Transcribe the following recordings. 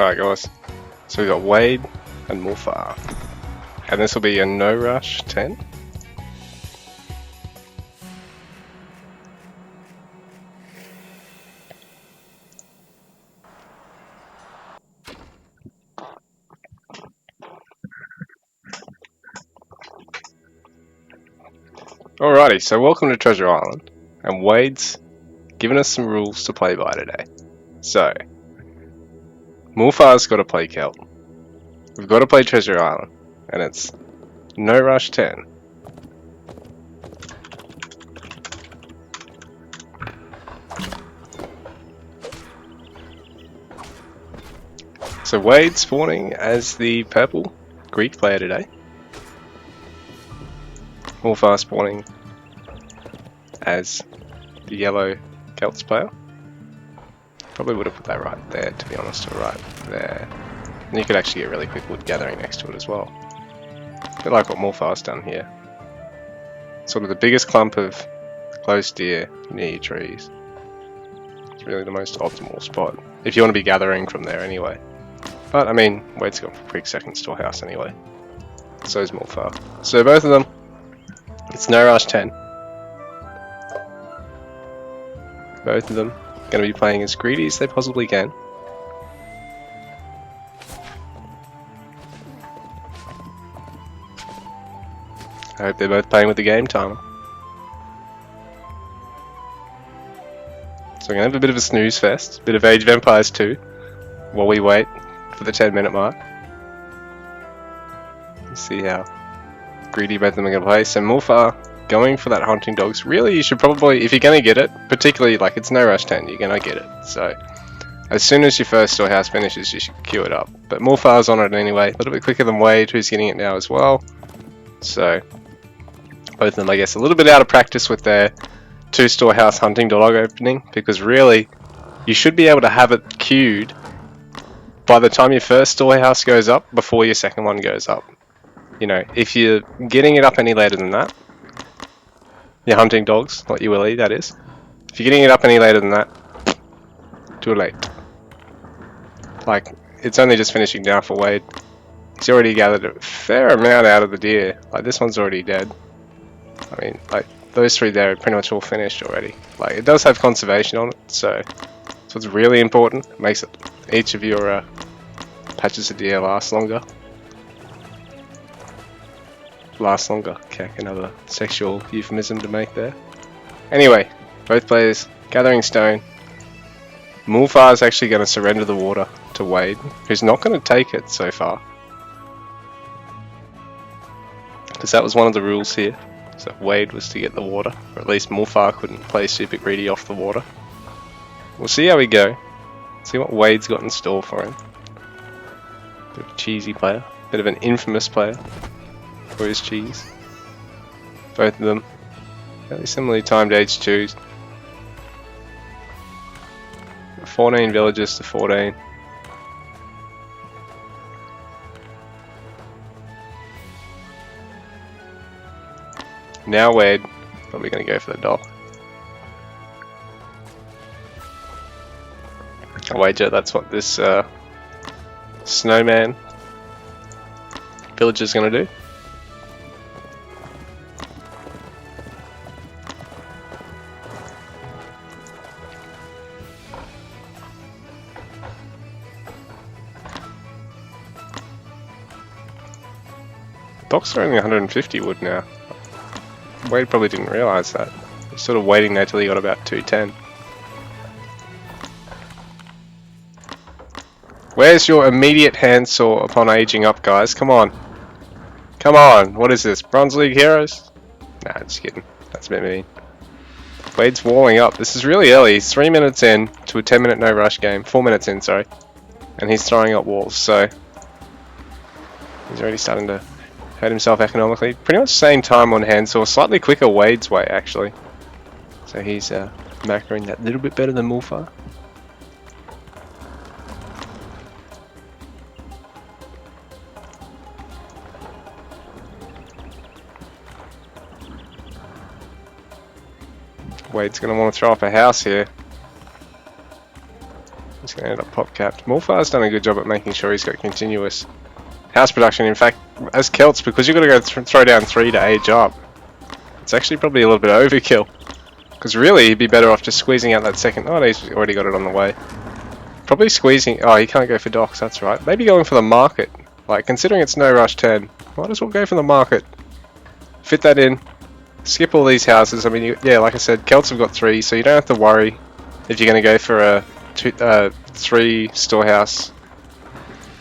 Alright guys, so we've got Wade and Morfar. And this will be a no rush 10. Alrighty, so welcome to Treasure Island, and Wade's given us some rules to play by today. So, Morfar's got to play Celt. We've got to play Treasure Island, and it's no rush 10. So Wade's spawning as the purple Greek player today. Morfar spawning as the yellow Celts player. Probably would have put that right there, to be honest, or right there. And you could actually get really quick wood gathering next to it as well. A bit like what Morfar's done here. Sort of the biggest clump of close deer near your trees. It's really the most optimal spot, if you want to be gathering from there anyway. But, I mean, Wade's got a quick second storehouse anyway. So is Morfar. So both of them, it's no rush 10. Both of them going to be playing as greedy as they possibly can. I hope they're both playing with the game timer. So we're going to have a bit of a snooze fest, a bit of Age of Empires 2, while we wait for the 10-minute mark. Let's see how greedy both of them are going to play. So Morfar going for that hunting dogs. Really, you should probably, if you're going to get it, particularly like it's no rush 10, you're going to get it. So as soon as your first storehouse finishes, you should queue it up. But Morfar's on it anyway, a little bit quicker than Wade, who's getting it now as well. So both of them, I guess, a little bit out of practice with their 2 storehouse hunting dog opening, because really, you should be able to have it queued by the time your first storehouse goes up, before your second one goes up. You know, if you're getting it up any later than that, your hunting dogs, not your willy, that is. If you're getting it up any later than that, too late. Like, it's only just finishing now for Wade. He's already gathered a fair amount out of the deer. Like, this one's already dead. I mean, like, those 3 there are pretty much all finished already. Like, it does have conservation on it, so that's what's really important. It makes each of your patches of deer last longer. Okay, another sexual euphemism to make there. Anyway, both players gathering stone. Morfar is actually going to surrender the water to Wade, who's not going to take it so far. Because that was one of the rules here. So Wade was to get the water, or at least Morfar couldn't play super greedy off the water. We'll see how we go. See what Wade's got in store for him. Bit of a cheesy player, bit of an infamous player for his cheese. Both of them fairly similarly timed age 2s. 14 villages to 14. Now Wade, probably going to go for the doll. I wager that's what this snowman villager is going to do. Docks are only 150 wood now. Wade probably didn't realise that. He's sort of waiting there till he got about 210. Where's your immediate handsaw upon aging up, guys? Come on. Come on. What is this? Bronze League Heroes? Nah, just kidding. That's a bit mean. Wade's walling up. This is really early. He's 3 minutes in to a 10-minute no rush game. 4 minutes in, sorry. And he's throwing up walls, so he's already starting to hurt himself economically. Pretty much same time on handsaw. Slightly quicker Wade's way, actually. So he's macroing that little bit better than Morfar. Wade's going to want to throw up a house here. He's And a pop capped. Morfar's done a good job at making sure he's got continuous house production. In fact, as Celts, because you've got to go throw down 3 to age up, it's actually probably a little bit overkill. Because really, he'd be better off just squeezing out that second. Oh, no, he's already got it on the way. Probably squeezing. Oh, he can't go for docks, that's right. Maybe going for the market. Like, considering it's no rush 10, might as well go for the market. Fit that in. Skip all these houses. I mean, yeah, like I said, Celts have got 3, so you don't have to worry if you're going to go for a 3 storehouse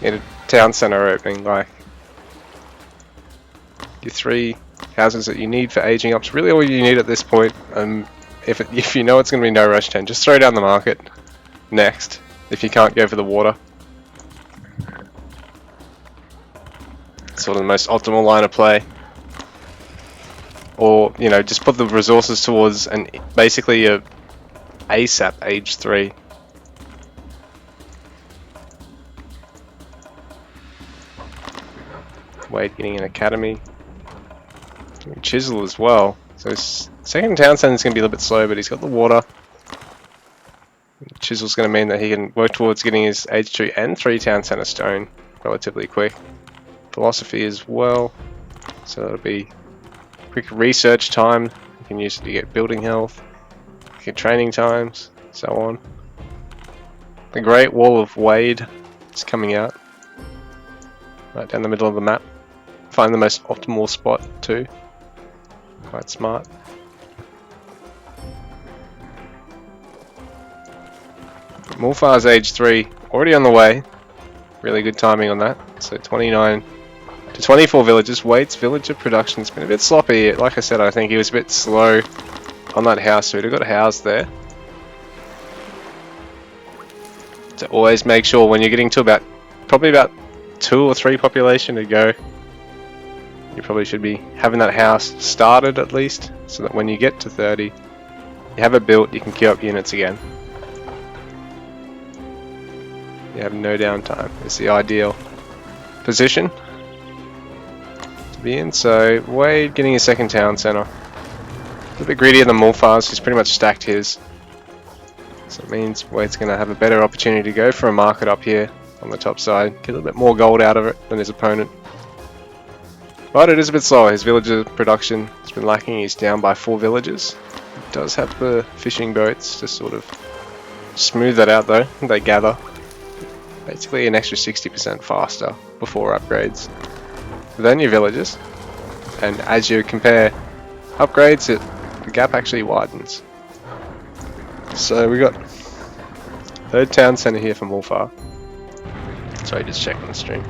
in a town centre opening. Like, your 3 houses that you need for aging up is really all you need at this point. If you know it's going to be no rush 10, just throw down the market next if you can't go for the water. Sort of the most optimal line of play. Or, you know, just put the resources towards basically a ASAP age 3. Wade getting an academy. Chisel as well. So second town centre is going to be a little bit slow, but he's got the water. Chisel's going to mean that he can work towards getting his age 2 and 3 town centre stone relatively quick. Philosophy as well. So that'll be quick research time. You can use it to get building health, get training times, so on. The Great Wall of Wade is coming out. Right down the middle of the map. Find the most optimal spot too. Quite smart. Morfar's age 3, already on the way. Really good timing on that. So 29 to 24 villages. Wade's villager production's been a bit sloppy. Like I said, I think he was a bit slow on that house, so he'd have got housed there. So always make sure when you're getting to probably about 2 or 3 population to go, you probably should be having that house started at least, so that when you get to 30, you have it built, you can queue up units again. You have no downtime. It's the ideal position to be in. So Wade getting his second town centre. A little bit greedier than Morfar's. He's pretty much stacked his. So it means Wade's going to have a better opportunity to go for a market up here on the top side. Get a little bit more gold out of it than his opponent. But it is a bit slower. His villager production has been lacking. He's down by 4 villages. He does have the fishing boats to sort of smooth that out though. They gather. Basically an extra 60% faster before upgrades than your villagers. And as you compare upgrades, the gap actually widens. So we got 3rd town centre here for Morfar. Sorry, just checking the stream.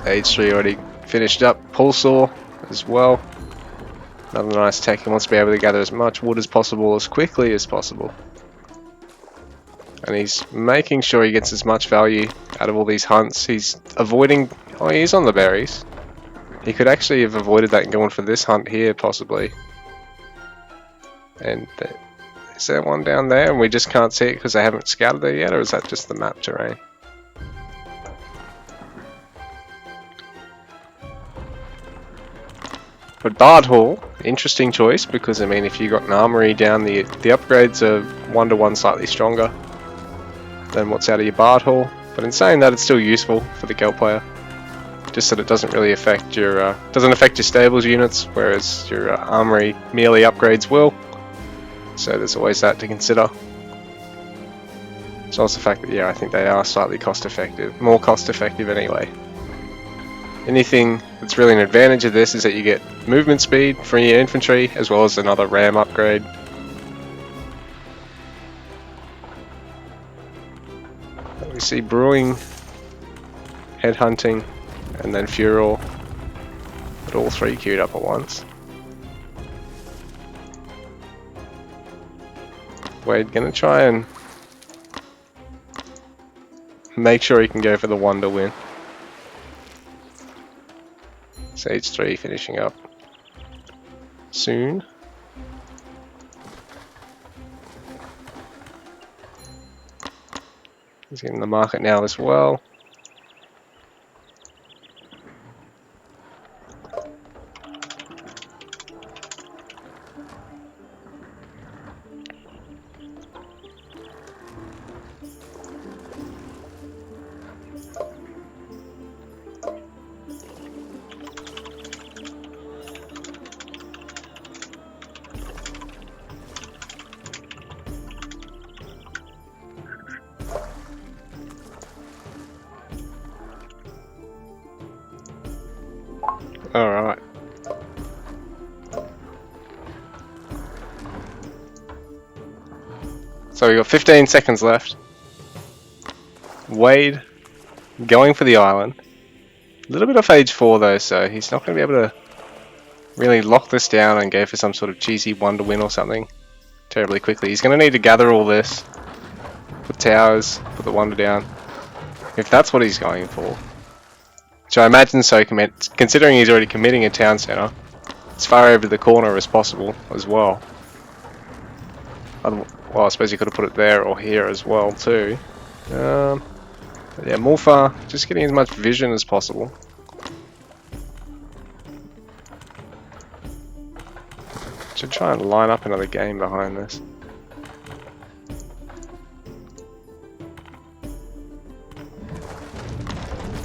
Age 3 already finished up. Pulsar as well. Another nice tech. He wants to be able to gather as much wood as possible, as quickly as possible. And he's making sure he gets as much value out of all these hunts. He's avoiding... Oh, he's on the berries. He could actually have avoided that and gone for this hunt here, possibly. And is there one down there and we just can't see it because they haven't scouted there yet, or is that just the map terrain? But Bard Hall, interesting choice, because I mean if you got an armory down, the upgrades are 1-to-1 slightly stronger than what's out of your Bard Hall. But in saying that, it's still useful for the Gel player. Just that it doesn't really affect your stables units, whereas your armory merely upgrades will. So there's always that to consider. So also the fact that, yeah, I think they are slightly cost effective, more cost effective anyway. Anything that's really an advantage of this is that you get movement speed for your infantry, as well as another ram upgrade. We see brewing, headhunting, and then furor, but all 3 queued up at once. Wade gonna try and make sure he can go for the 1 to win. Stage 3 finishing up soon. He's getting the market now as well. Alright. So we got 15 seconds left. Wade going for the island. A little bit off age 4 though, so he's not going to be able to really lock this down and go for some sort of cheesy wonder win or something terribly quickly. He's going to need to gather all this, put towers, put the wonder down, if that's what he's going for. Which I imagine so, considering he's already committing a town centre as far over the corner as possible as well. Well, I suppose you could have put it there or here as well too. But yeah, Morpha just getting as much vision as possible. Should try and line up another game behind this.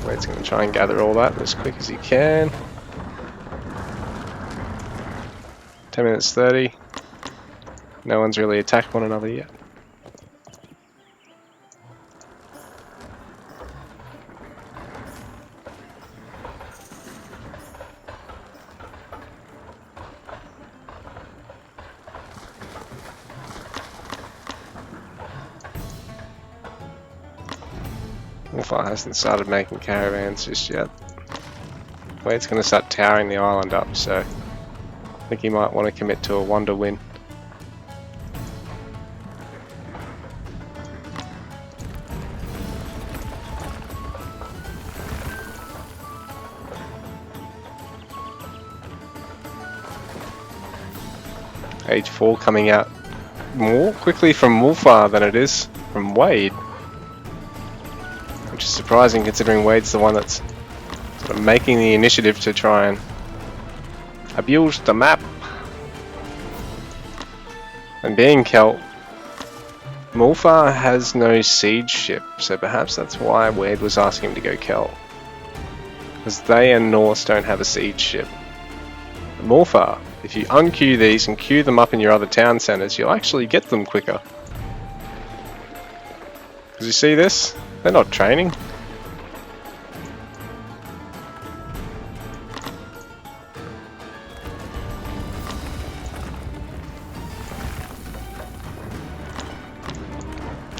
Wade's going to try and gather all that as quick as he can. 10 minutes 30. No one's really attacked one another yet. Wolfar hasn't started making caravans just yet. Wade's going to start towering the island up, so I think he might want to commit to a wonder win. Age 4 coming out more quickly from Wolfar than it is from Wade. Which is surprising considering Wade's the one that's sort of making the initiative to try and abuse the map. And being Celt, Wolfar has no siege ship, so perhaps that's why Wade was asking him to go Celt. Because they and Norse don't have a siege ship. Wolfar, if you unqueue these and queue them up in your other town centres, you'll actually get them quicker. Because you see this? They're not training.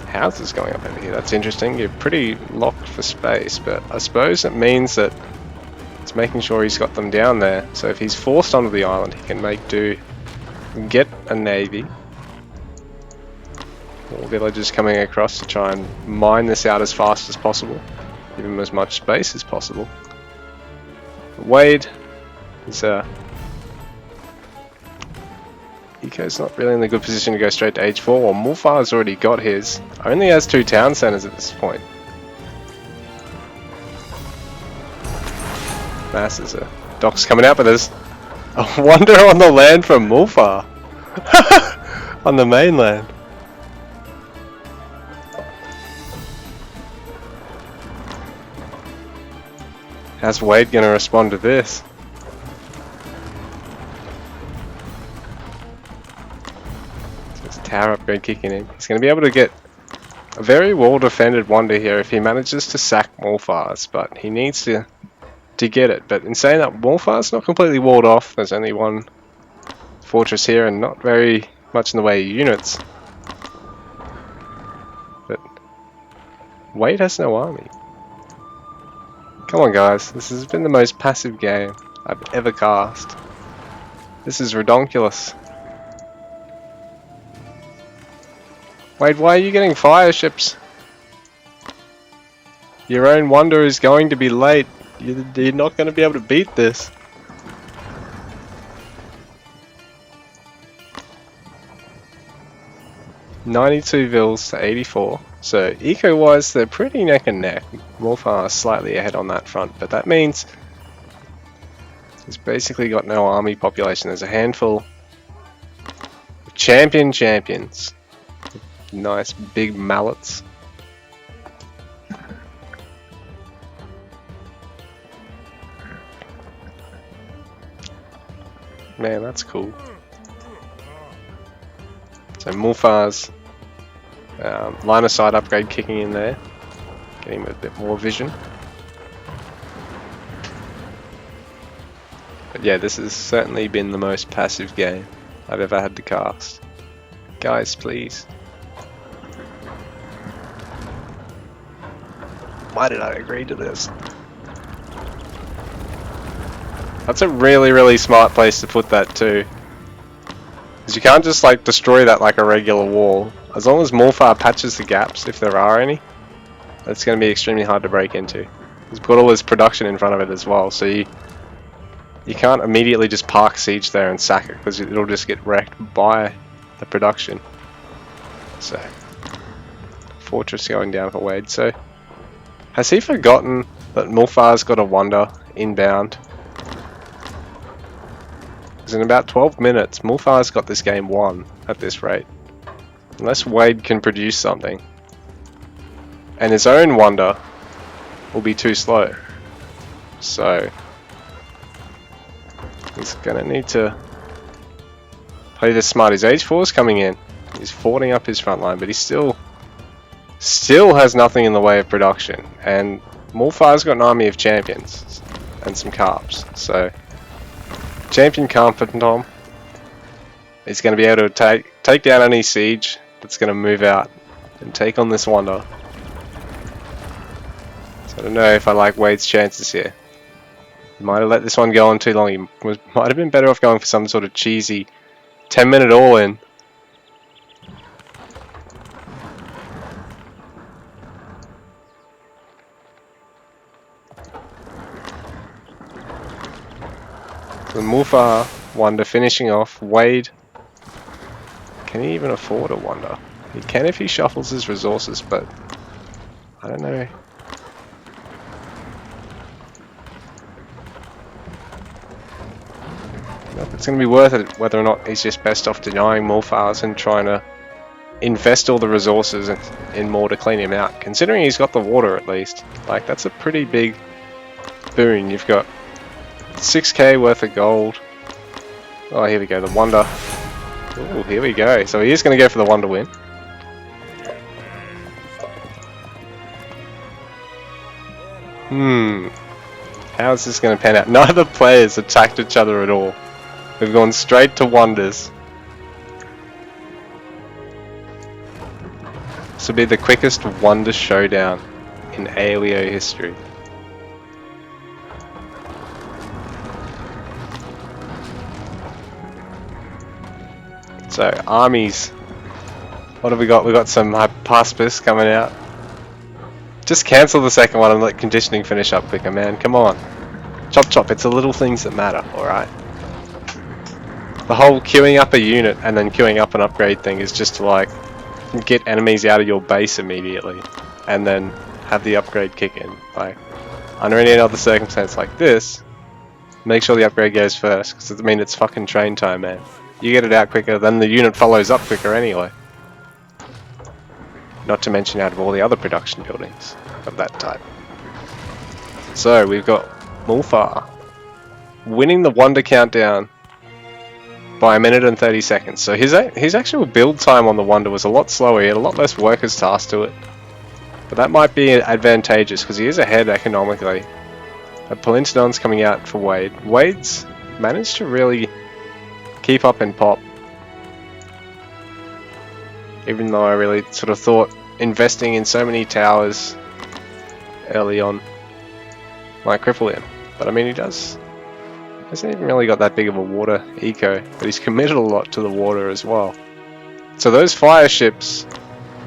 Houses going up over here, that's interesting. You're pretty locked for space, but I suppose it means that it's making sure he's got them down there. So if he's forced onto the island, he can make do, get a navy. All villagers coming across to try and mine this out as fast as possible, give him as much space as possible. But Wade is Eco's not really in a good position to go straight to age 4, while Mulfar's already got his. Only has 2 town centres at this point. Masses of docks coming out, but there's a wonder on the land from Mulfar on the mainland. How's Wade going to respond to this? So it's tower upgrade kicking in. He's going to be able to get a very well defended wonder here if he manages to sack Morphars, but he needs to get it. But in saying that, Morphar's not completely walled off. There's only one fortress here and not very much in the way of units. But Wade has no army. Come on guys, this has been the most passive game I've ever cast. This is redonkulous. Wade, why are you getting fire ships? Your own wonder is going to be late. You're not going to be able to beat this. $92 vills to 84. So eco-wise, they're pretty neck and neck. Morphar is slightly ahead on that front, but that means he's basically got no army population. There's a handful of champions. Nice big mallets. Man, that's cool. So Mulfar's line of sight upgrade kicking in there, getting him a bit more vision. But yeah, this has certainly been the most passive game I've ever had to cast. Guys, please. Why did I agree to this? That's a really, really smart place to put that too. Because you can't just like destroy that like a regular wall. As long as Morphar patches the gaps, if there are any, that's going to be extremely hard to break into. He's got all his production in front of it as well, so you can't immediately just park siege there and sack it, because it'll just get wrecked by the production. So, fortress going down for Wade. So, has he forgotten that Morphar's got a wonder inbound? Because in about 12 minutes, Morphar's got this game won at this rate. Unless Wade can produce something. And his own wonder will be too slow. So he's gonna need to play this smart. His Age 4 is coming in. He's forwarding up his front line, but he still has nothing in the way of production. And Morphar's got an army of champions and some carps. So Champion Carpentom is going to be able to take down any siege that's going to move out and take on this wonder. So I don't know if I like Wade's chances here. He might have let this one go on too long. He might have been better off going for some sort of cheesy 10-minute all-in. The Morphar wonder finishing off. Wade, can he even afford a wonder? He can if he shuffles his resources, but I don't know. It's going to be worth it whether or not he's just best off denying Morphars and trying to invest all the resources in more to clean him out. Considering he's got the water at least. Like, that's a pretty big boon. You've got 6k worth of gold. Oh, here we go, the wonder. Oh, here we go. So he is going to go for the wonder win. How is this going to pan out? Neither players attacked each other at all. We've gone straight to wonders. This will be the quickest wonder showdown in AOEO history. So, armies. What have we got? We've got some Hypaspis coming out. Just cancel the second one and let conditioning finish up quicker, man. Come on. Chop chop, it's the little things that matter, alright? The whole queuing up a unit and then queuing up an upgrade thing is just to like get enemies out of your base immediately and then have the upgrade kick in. Like, under any other circumstance like this, make sure the upgrade goes first, because I mean it's fucking train time, man. You get it out quicker, then the unit follows up quicker anyway. Not to mention out of all the other production buildings of that type. So we've got Morphar winning the wonder countdown by 1 minute and 30 seconds. So his actual build time on the wonder was a lot slower. He had a lot less workers tasked to it. But that might be advantageous because he is ahead economically. Palintodon's coming out for Wade. Wade's managed to really keep up in pop. Even though I really sort of thought investing in so many towers early on might cripple him. But I mean, he hasn't even really got that big of a water eco, but he's committed a lot to the water as well. So those fire ships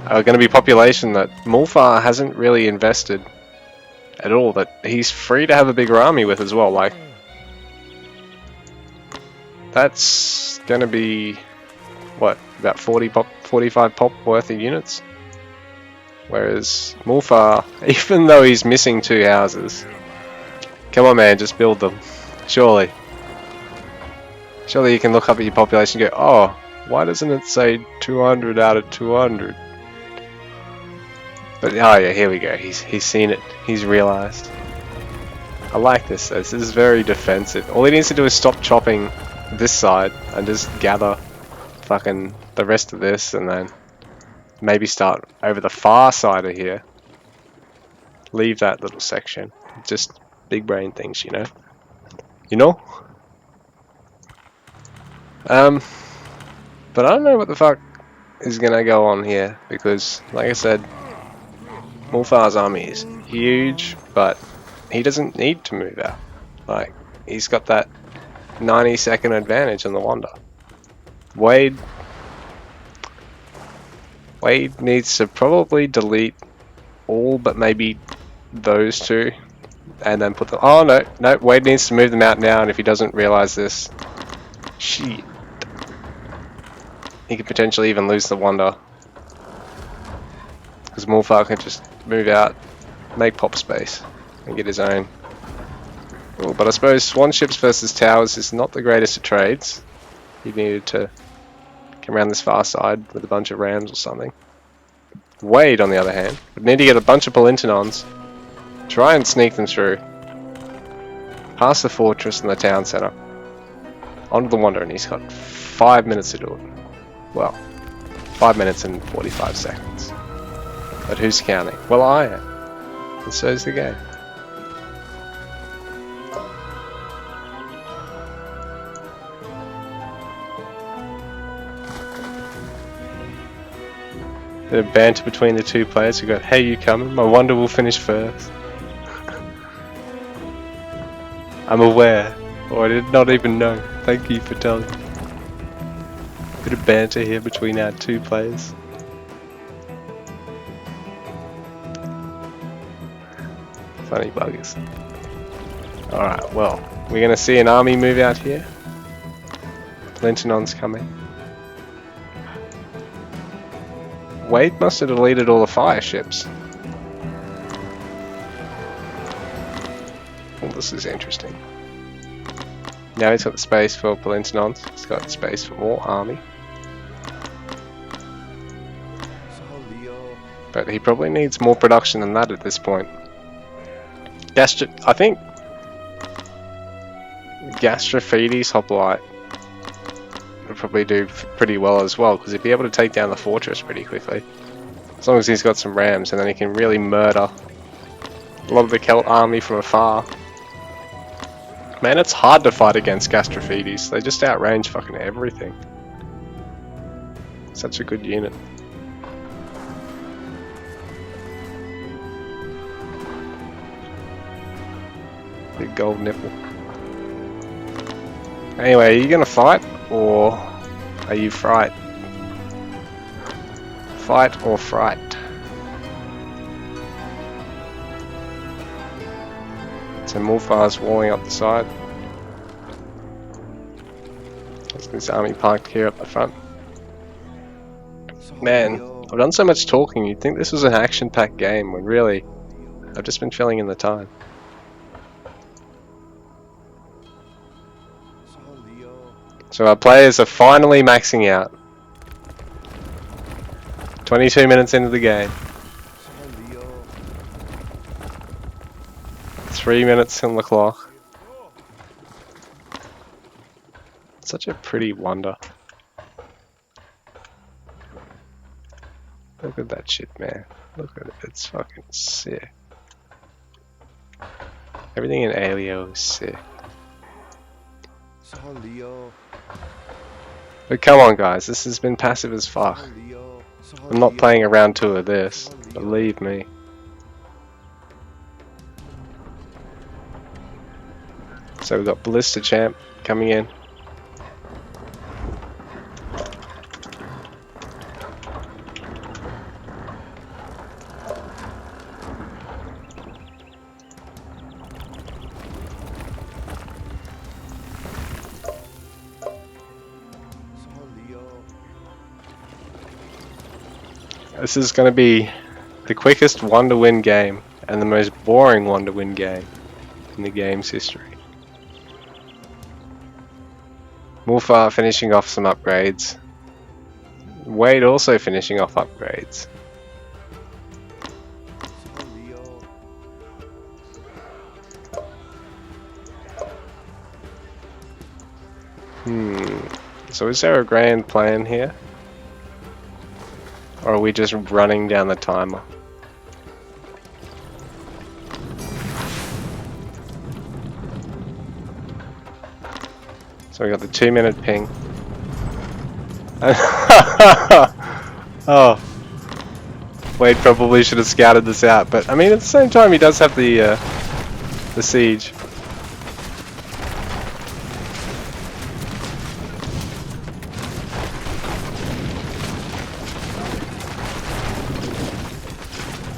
are going to be population that Morphar hasn't really invested at all, that he's free to have a bigger army with as well. Like, that's going to be, what, about 45 pop worth of units? Whereas Morphar, even though he's missing 2 houses, come on man, just build them. Surely. Surely you can look up at your population and go, oh, why doesn't it say 200 out of 200? But, oh yeah, here we go. He's seen it. He's realized. I like this. This is very defensive. All he needs to do is stop chopping this side and just gather fucking the rest of this, and then maybe start over the far side of here. Leave that little section. Just big brain things, you know? You know? But I don't know what the fuck is gonna go on here because, like I said, Mulfar's army is huge, but he doesn't need to move out. Like, he's got that 90-second advantage on the Wonder. Wade needs to probably delete all but maybe those two and then put them. Oh no, Wade needs to move them out now, and if he doesn't realize this, shit, he could potentially even lose the Wonder. Because Mulfar can just move out, make pop space, and get his own. Ooh, but I suppose Swan Ships versus Towers is not the greatest of trades. He needed to come around this far side with a bunch of rams or something. Wade, on the other hand, would need to get a bunch of Polintinons, try and sneak them through, past the fortress and the town centre, onto the Wonder, and he's got 5 minutes to do it. Well, 5 minutes and 45 seconds. But who's counting? Well, I am. And so's the game. Bit of banter between the two players. We got, hey, you coming? My Wonder will finish first. I'm aware, or I did not even know. Thank you for telling me. Bit of banter here between our two players. Funny buggers. Alright, well, we're gonna see an army move out here. Lentinon's coming. Wade must have deleted all the fire ships. Well, this is interesting. Now he's got the space for Polintinons. He's got space for more army. But he probably needs more production than that at this point. I think Gastrophedes Hoplite would probably do pretty well as well, because he'd be able to take down the fortress pretty quickly. As long as he's got some rams, and then he can really murder a lot of the Celt army from afar. Man, it's hard to fight against Gastrophedes. They just outrange fucking everything. Such a good unit. Big gold nipple. Anyway, are you gonna fight, or are you fright? Fight or fright? So Mulfar's walling up the side. There's this army parked here up the front. Man, I've done so much talking, you'd think this was an action-packed game, when really, I've just been filling in the time. So our players are finally maxing out. 22 minutes into the game. 3 minutes on the clock. Such a pretty Wonder. Look at that shit, man. Look at it. It's fucking sick. Everything in AOEO is sick. But come on guys, this has been passive as fuck. I'm not playing a round 2 of this, believe me. So we've got Ballista Champ coming in. This is going to be the quickest Wonder win game and the most boring Wonder win game in the game's history. Mulfar finishing off some upgrades. Wade also finishing off upgrades. So is there a grand plan here? Or are we just running down the timer? So we got the 2-minute ping. Oh, Wade probably should have scouted this out, but I mean at the same time he does have the siege.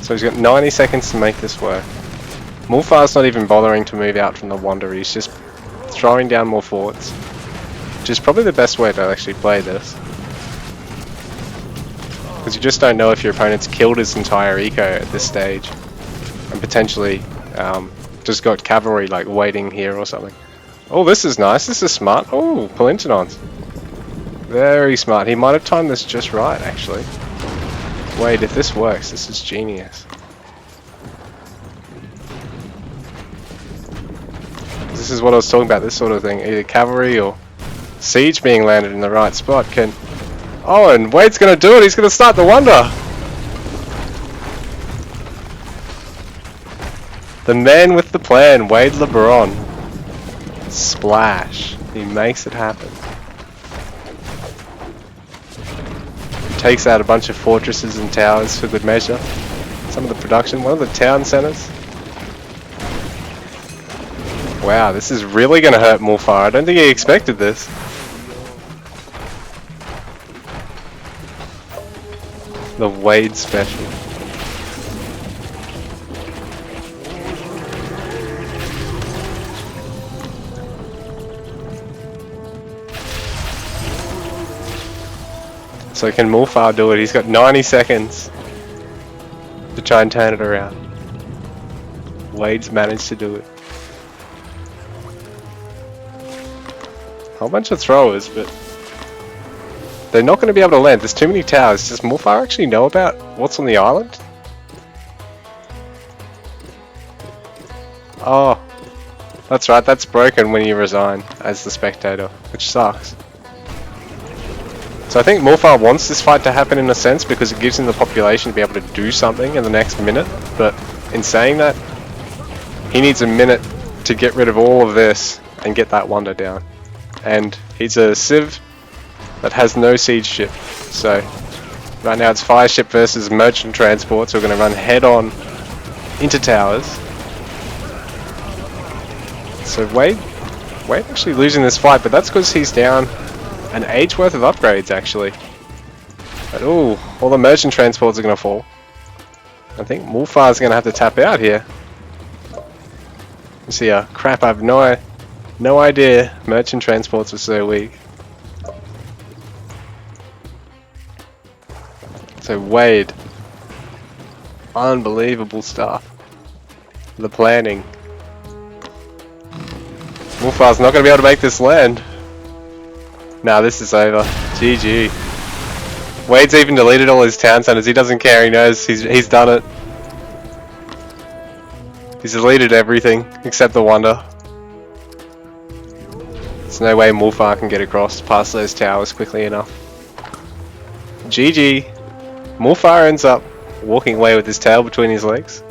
So he's got 90 seconds to make this work. Mulfar's not even bothering to move out from the Wander, he's just throwing down more forts. Which is probably the best way to actually play this. Because you just don't know if your opponent's killed his entire eco at this stage. And potentially just got cavalry like waiting here or something. Oh, this is nice, this is smart. Oh, Palintodons. Very smart, he might have timed this just right actually. Wait, if this works, this is genius. This is what I was talking about, this sort of thing. Either cavalry or siege being landed in the right spot can... Oh, and Wade's gonna do it, he's gonna start the Wonder! The man with the plan, Wade LeBron. Splash. He makes it happen. Takes out a bunch of fortresses and towers for good measure. Some of the production, one of the town centers. Wow, this is really going to hurt Mulfar. I don't think he expected this. The Wade special. So can Mulfar do it? He's got 90 seconds to try and turn it around. Wade's managed to do it. Whole bunch of throwers, but they're not going to be able to land. There's too many towers. Does Mulfar actually know about what's on the island? Oh, that's right. That's broken when you resign as the spectator, which sucks. So I think Mulfar wants this fight to happen in a sense because it gives him the population to be able to do something in the next minute, but in saying that, he needs a minute to get rid of all of this and get that Wonder down. And he's a civ that has no siege ship, so right now it's fire ship versus merchant transports who are going to run head on into towers. So Wade actually losing this fight, but that's because he's down an age worth of upgrades actually. But ooh, all the merchant transports are going to fall. I think Mulfar's going to have to tap out here. You see, crap, I've no idea merchant transports are so weak. So Wade, unbelievable stuff. The planning. Mulfar's not going to be able to make this land. Nah, this is over. GG. Wade's even deleted all his town centers. He doesn't care. He knows he's done it. He's deleted everything except the Wonder. There's no way Mulfar can get across past those towers quickly enough. GG. Mulfar ends up walking away with his tail between his legs.